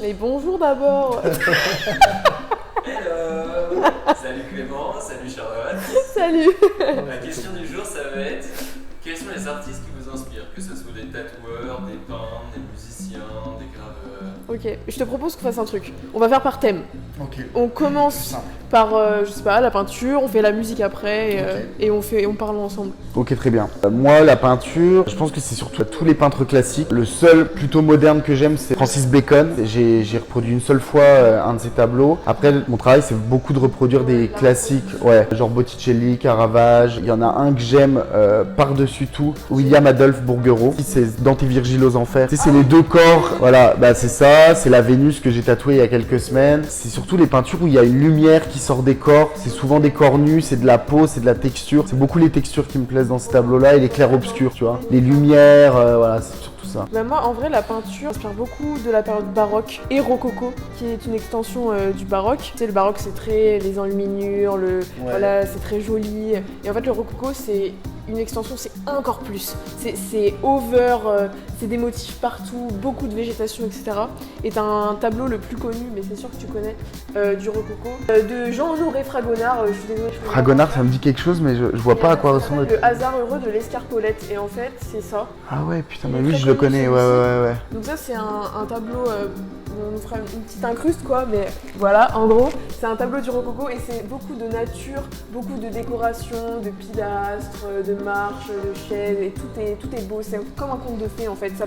Mais bonjour d'abord. Hello. Salut Clément, salut Charlotte. Salut. La question du jour, ça va être quels sont les artistes qui vous inspirent? Que ce soit des tatoueurs, des peintres, des musiciens, des graveurs. Ok, je te propose qu'on fasse un truc. On va faire par thème. Ok. On commence par, je sais pas, la peinture, on fait la musique après et on parle ensemble. Ok, très bien. Moi, la peinture, je pense que c'est surtout tous les peintres classiques. Le seul plutôt moderne que j'aime, c'est Francis Bacon. J'ai reproduit une seule fois un de ses tableaux. Après, mon travail, c'est beaucoup de reproduire des classiques, ouais, genre Botticelli, Caravage. Il y en a un que j'aime par-dessus tout, William Adolphe Bouguereau. C'est Dante et Virgile aux Enfers. Tu sais, c'est les deux corps. Voilà, bah c'est ça. C'est la Vénus que j'ai tatouée il y a quelques semaines. C'est surtout les peintures où il y a une lumière qui sort des corps. C'est souvent des corps nus, c'est de la peau, c'est de la texture. C'est beaucoup les textures qui me plaisent dans ces tableaux-là et les clairs-obscurs, tu vois. Les lumières, voilà, c'est surtout ça. Bah moi, en vrai, la peinture m'inspire beaucoup de la période baroque et rococo, qui est une extension du baroque. Tu sais, le baroque, c'est très les enluminures, voilà, c'est très joli. Et en fait, le rococo, c'est une extension, c'est encore plus. C'est over, c'est des motifs partout, beaucoup de végétation, etc. Et t'as un tableau le plus connu, mais c'est sûr que tu connais, du rococo, de Jean-Honoré Fragonard. Je suis désolée. Fragonard, ça me dit quelque chose, mais je vois pas à quoi ressemble. Le hasard heureux de l'escarpolette. Et en fait, c'est ça. Ah ouais, putain, mais oui, je le connais, ouais. Donc ça, c'est un tableau, on nous fera une petite incruste, quoi, mais voilà, en gros, c'est un tableau du rococo et c'est beaucoup de nature, beaucoup de décoration, de pilastres, de marches, de chaises, et tout est beau. C'est comme un conte de fées, en fait. Ça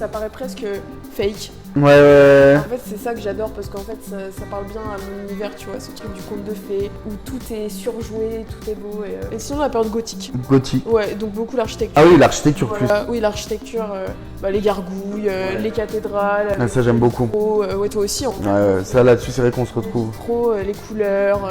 paraît presque fake. Ouais. En fait, c'est ça que j'adore parce qu'en fait, ça parle bien à mon univers, tu vois, ce truc du conte de fées où tout est surjoué, tout est beau. Et sinon, la période gothique. Gothique. Ouais, donc beaucoup l'architecture. Ah oui, l'architecture plus. Oui, l'architecture, les gargouilles, les cathédrales. Ah, ça, j'aime beaucoup. Ouais, toi aussi, en fait. Ouais, ça là-dessus, c'est vrai qu'on se retrouve. Les couleurs,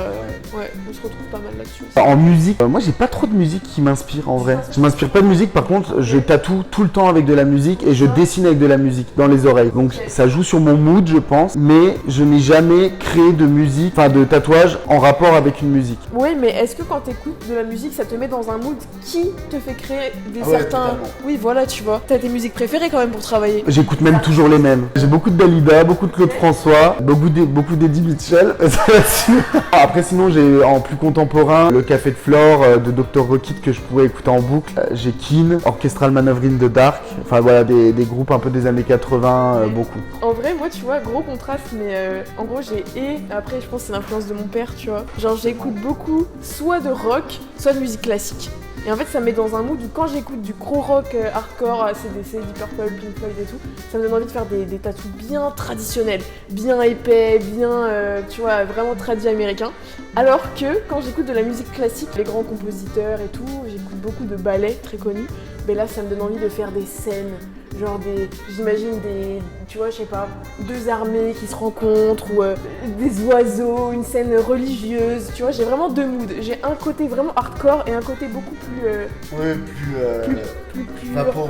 ouais, on se retrouve pas mal là-dessus. En musique, moi j'ai pas trop de musique qui m'inspire en vrai. Je m'inspire pas de musique, par contre je tatoue tout le temps avec de la musique et je dessine avec de la musique dans les oreilles. Donc ça joue sur mon mood je pense, mais je n'ai jamais créé de musique, enfin de tatouage en rapport avec une musique. Oui, mais est-ce que quand t'écoutes de la musique, ça te met dans un mood qui te fait créer des Ouais, certains... totalement. Oui, voilà, tu vois. T'as tes musiques préférées quand même pour travailler. J'écoute même toujours les mêmes. J'ai beaucoup de Dalida, beaucoup de Claude François, beaucoup d'Eddie Mitchell. Après sinon j'ai en plus contemporain le Café de Flore de Dr. Rockit que je pourrais écouter en boucle. J'ai Keane, Orchestral Manoeuvring de Dark, enfin voilà des groupes un peu des années 80, beaucoup. En vrai, moi, tu vois, gros contraste, mais en gros, après, je pense que c'est l'influence de mon père, tu vois. Genre, j'écoute beaucoup soit de rock, soit de musique classique. Et en fait, ça me met dans un mood où quand j'écoute du gros rock hardcore, AC/DC, Deep Purple, Pink Floyd et tout, ça me donne envie de faire des tatous bien traditionnels, bien épais, bien, tu vois, vraiment tradi américain. Alors que quand j'écoute de la musique classique, les grands compositeurs et tout, j'écoute beaucoup de ballets très connus, mais là, ça me donne envie de faire des scènes. Genre j'imagine tu vois, je sais pas, deux armées qui se rencontrent ou des oiseaux, une scène religieuse, tu vois, j'ai vraiment deux moods. J'ai un côté vraiment hardcore et un côté beaucoup plus... plus vaporeux,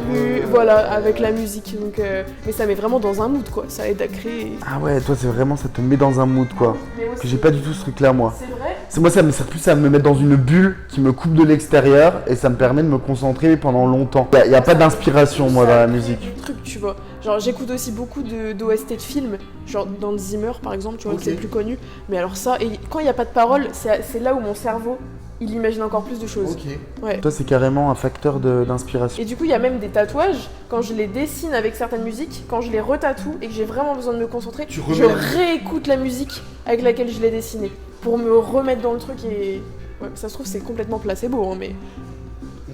voilà, avec la musique. Donc, mais ça met vraiment dans un mood, quoi, ça aide à créer. Ah ouais, toi c'est vraiment, ça te met dans un mood quoi. Que j'ai pas du tout ce truc là moi. C'est vrai. Moi ça me sert plus à me mettre dans une bulle qui me coupe de l'extérieur et ça me permet de me concentrer pendant longtemps. Il n'y a pas d'inspiration moi dans la musique. Truc, tu vois. Genre j'écoute aussi beaucoup d'OST de films, genre dans Zimmer par exemple, tu vois, que c'est plus connu. Mais alors ça, et quand il n'y a pas de parole, c'est là où mon cerveau, il imagine encore plus de choses. Ouais. Toi c'est carrément un facteur d'inspiration. Et du coup il y a même des tatouages, quand je les dessine avec certaines musiques, quand je les retatoue et que j'ai vraiment besoin de me concentrer, je réécoute la musique avec laquelle je l'ai dessinée pour me remettre dans le truc et... Ouais, ça se trouve c'est complètement placebo, hein, mais...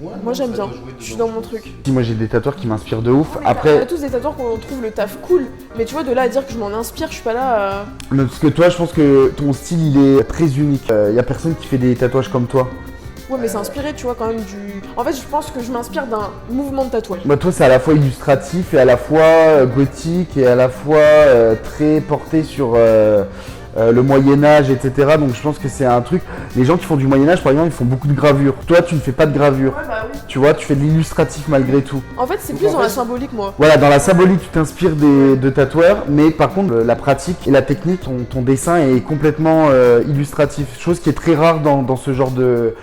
Ouais, moi j'aime bien, je suis dans mon truc. Moi j'ai des tatoueurs qui m'inspirent de ouf. Après, on a tous des tatoueurs qu'on trouve le taf cool, mais tu vois, de là à dire que je m'en inspire, je suis pas là. Mais parce que toi, je pense que ton style il est très unique. Y a personne qui fait des tatouages comme toi. Ouais, mais c'est inspiré, tu vois, quand même du. En fait, je pense que je m'inspire d'un mouvement de tatouage. Bah, toi, c'est à la fois illustratif et à la fois gothique et à la fois très porté sur le Moyen-Âge, etc. Donc je pense que c'est un truc. Les gens qui font du Moyen-Âge, par exemple, ils font beaucoup de gravures. Toi, tu ne fais pas de gravure. Ouais, bah oui. Tu vois, tu fais de l'illustratif malgré tout. En fait, c'est plus dans la symbolique, moi. Voilà, dans la symbolique, tu t'inspires de tatoueurs, mais par contre, la pratique et la technique, ton dessin est complètement illustratif. Chose qui est très rare dans ce genre de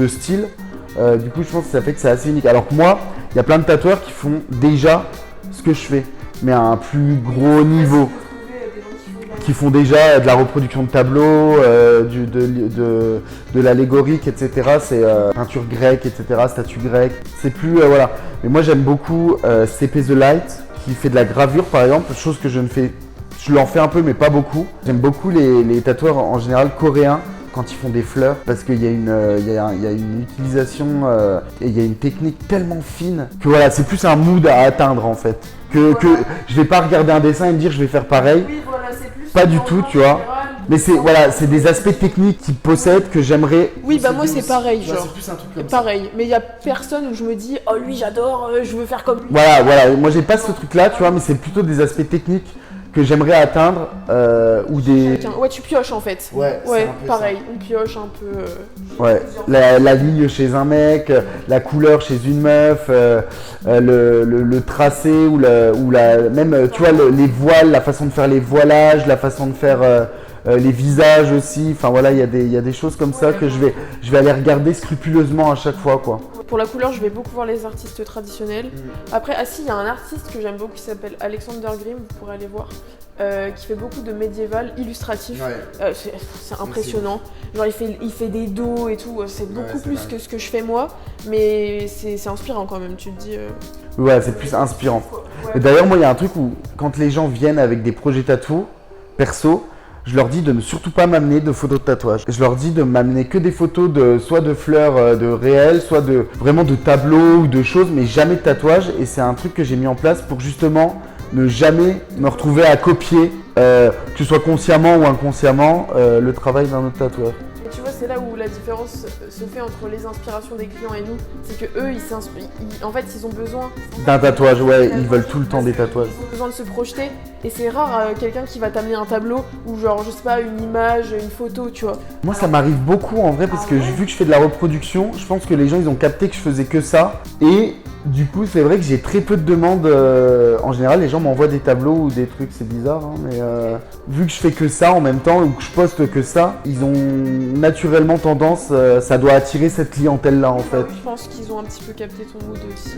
style. Du coup, je pense que ça fait que c'est assez unique. Alors que moi, il y a plein de tatoueurs qui font déjà ce que je fais, mais à un plus gros niveau. qui font déjà de la reproduction de tableaux, de l'allégorique, etc. C'est peinture grecque, etc., statue grecque. C'est plus, voilà. Mais moi j'aime beaucoup CP The Light, qui fait de la gravure par exemple, chose que je l'en fais un peu mais pas beaucoup. J'aime beaucoup les tatoueurs en général coréens quand ils font des fleurs parce qu'il y a une utilisation et il y a une technique tellement fine que voilà, c'est plus un mood à atteindre en fait. Que je vais pas regarder un dessin et me dire je vais faire pareil. Oui, voilà, c'est plus Pas du tout, tu vois. Mais c'est des aspects techniques qu'ils possèdent que j'aimerais. Oui, bah moi c'est pareil, genre. C'est plus un truc comme pareil, mais il y a personne où je me dis oh lui j'adore, je veux faire comme lui. Voilà, moi j'ai pas ce truc là, tu vois, mais c'est plutôt des aspects techniques que j'aimerais atteindre ou des. Ouais, tu pioches en fait. Ouais, pareil, on pioche un peu. Ouais, la ligne chez un mec, la couleur chez une meuf, le tracé ou même tu vois les voiles, la façon de faire les voilages, la façon de faire les visages aussi. Enfin voilà, il y a des choses comme ça que je vais aller regarder scrupuleusement à chaque fois quoi. Pour la couleur, je vais beaucoup voir les artistes traditionnels. Après, il y a un artiste que j'aime beaucoup qui s'appelle Alexander Grimm, vous pourrez aller voir, qui fait beaucoup de médiéval illustratif. Ouais. C'est impressionnant. Genre, il fait des dos et tout, c'est beaucoup plus que ce que je fais moi, mais c'est inspirant quand même, tu te dis. Ouais, c'est plus inspirant. Ouais. Et d'ailleurs, moi, il y a un truc où, quand les gens viennent avec des projets tatou, perso, je leur dis de ne surtout pas m'amener de photos de tatouage. Je leur dis de m'amener que des photos soit de fleurs de réel, soit vraiment de tableaux ou de choses, mais jamais de tatouage. Et c'est un truc que j'ai mis en place pour justement ne jamais me retrouver à copier, que ce soit consciemment ou inconsciemment, le travail d'un autre tatoueur. Et tu vois, c'est là où la différence se fait entre les inspirations des clients et nous. C'est que eux, en fait, ils ont besoin D'un tatouage, ouais, ils veulent tout le temps des tatouages. Ils ont besoin de se projeter. Et c'est rare quelqu'un qui va t'amener un tableau ou genre, je sais pas, une image, une photo, tu vois. Moi, ça m'arrive beaucoup en vrai parce que vu que je fais de la reproduction, je pense que les gens ils ont capté que je faisais que ça. Et du coup, c'est vrai que j'ai très peu de demandes. En général, les gens m'envoient des tableaux ou des trucs, c'est bizarre, hein, mais vu que je fais que ça en même temps ou que je poste que ça, ils ont naturellement tendance, ça doit attirer cette clientèle-là en fait. Je pense qu'ils ont un petit peu capté ton mood aussi.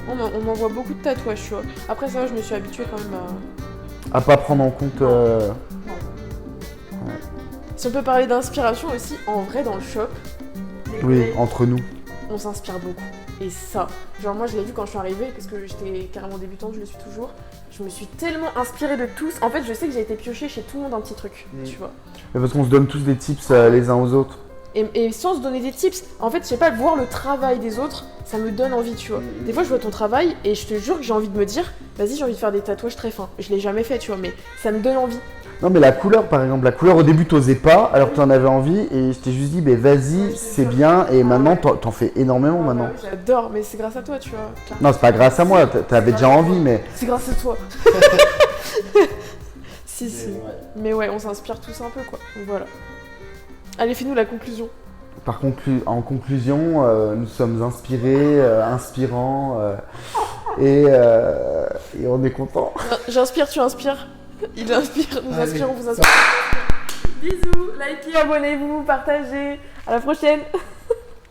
On m'envoie beaucoup de tatouages, tu vois. Après ça, je me suis habituée quand même à pas prendre en compte. Si on peut parler d'inspiration aussi, en vrai dans le shop, Oui, entre nous. on s'inspire beaucoup. Et ça, genre moi je l'ai vu quand je suis arrivée, parce que j'étais carrément débutante, je le suis toujours. Je me suis tellement inspirée de tous. En fait, je sais que j'ai été piochée chez tout le monde un petit truc, tu vois. Mais parce qu'on se donne tous des tips les uns aux autres. Et sans se donner des tips, en fait, je sais pas, voir le travail des autres, ça me donne envie, tu vois. Des fois, je vois ton travail et je te jure que j'ai envie de me dire, vas-y, j'ai envie de faire des tatouages très fins. Je l'ai jamais fait, tu vois, mais ça me donne envie. Non mais la couleur par exemple, la couleur au début t'osais pas alors que t'en avais envie et je t'ai juste dit bah vas-y c'est bien et maintenant t'en fais énormément maintenant. J'adore, mais c'est grâce à toi, tu vois. Non c'est pas grâce à moi, t'avais déjà envie mais... C'est grâce à toi. Si. Mais ouais, on s'inspire tous un peu quoi, donc voilà. Allez, fais-nous la conclusion. En conclusion, nous sommes inspirés, inspirants et on est contents. J'inspire, tu inspires. Il inspire, nous inspirons, vous inspirons. Bisous, likez, abonnez-vous, partagez. À la prochaine.